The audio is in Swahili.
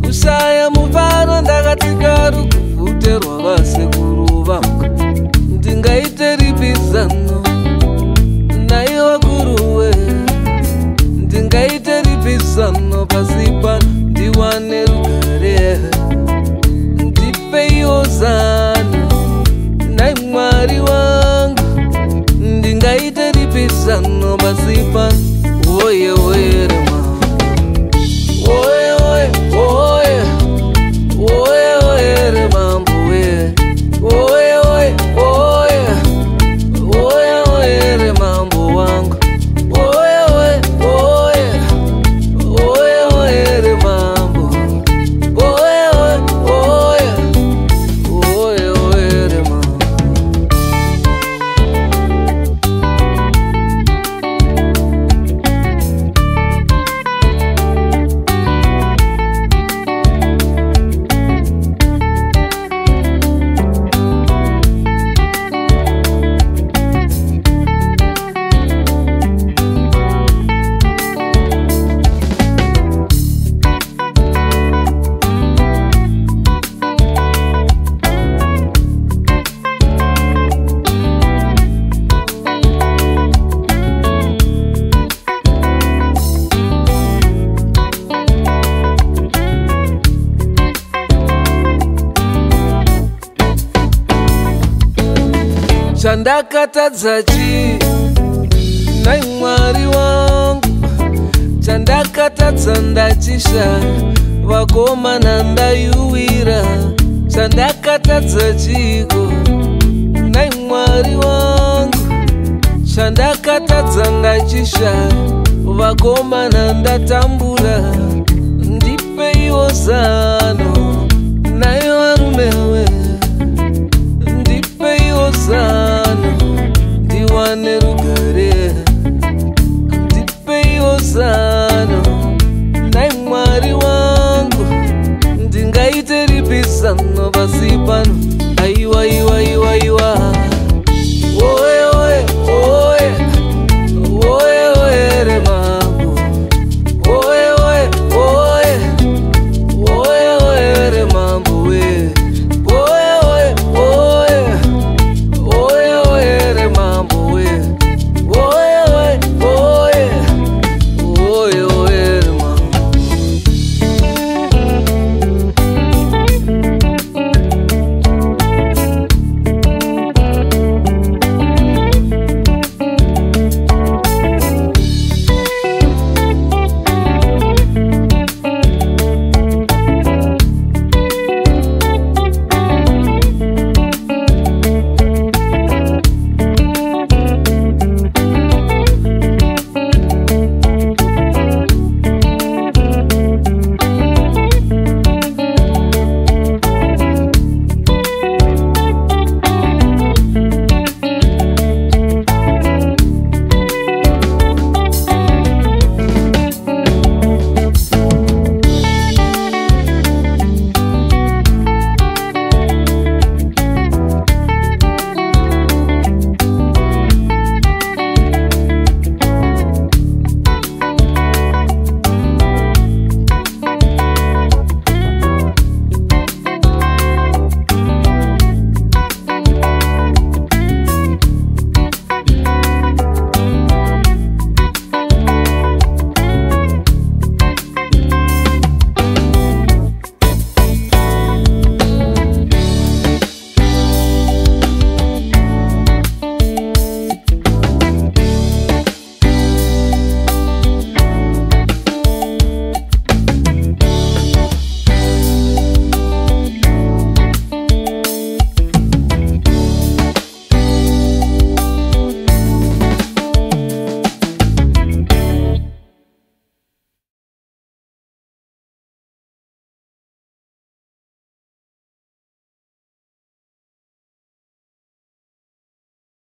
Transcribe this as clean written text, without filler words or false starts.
Kusaya muvaro ndakatika rukuvuterwa vasekuru vangu. Ndingaite ripizano naiva guruwe, ndingaite ripizano pasi pano ndiwane rugare. Ndipeiwo zano nai Mwari wangu, ndingaite ripizano pasi pano. Oye oye rema, oye oye oye oye oye remambo we, oye oye oye oye oye remambo wangu, oye oye oye oye oye remambo, oye oye oye oye remambo. Chandakatadza chi nai Mwari wangu, chandakatadza ndachishaya, vakomana ndayuwira. Chandakatadza chiko nai Mwari wangu, chandakatadza ndachishaya, vakomana ndatambura. Ndipeiwo zano nai varumewe, ndipeiwo zano ndiwane rugare. Ndipeiwo zano nai Mwari wangu, ndingaite ripizano pasi pano.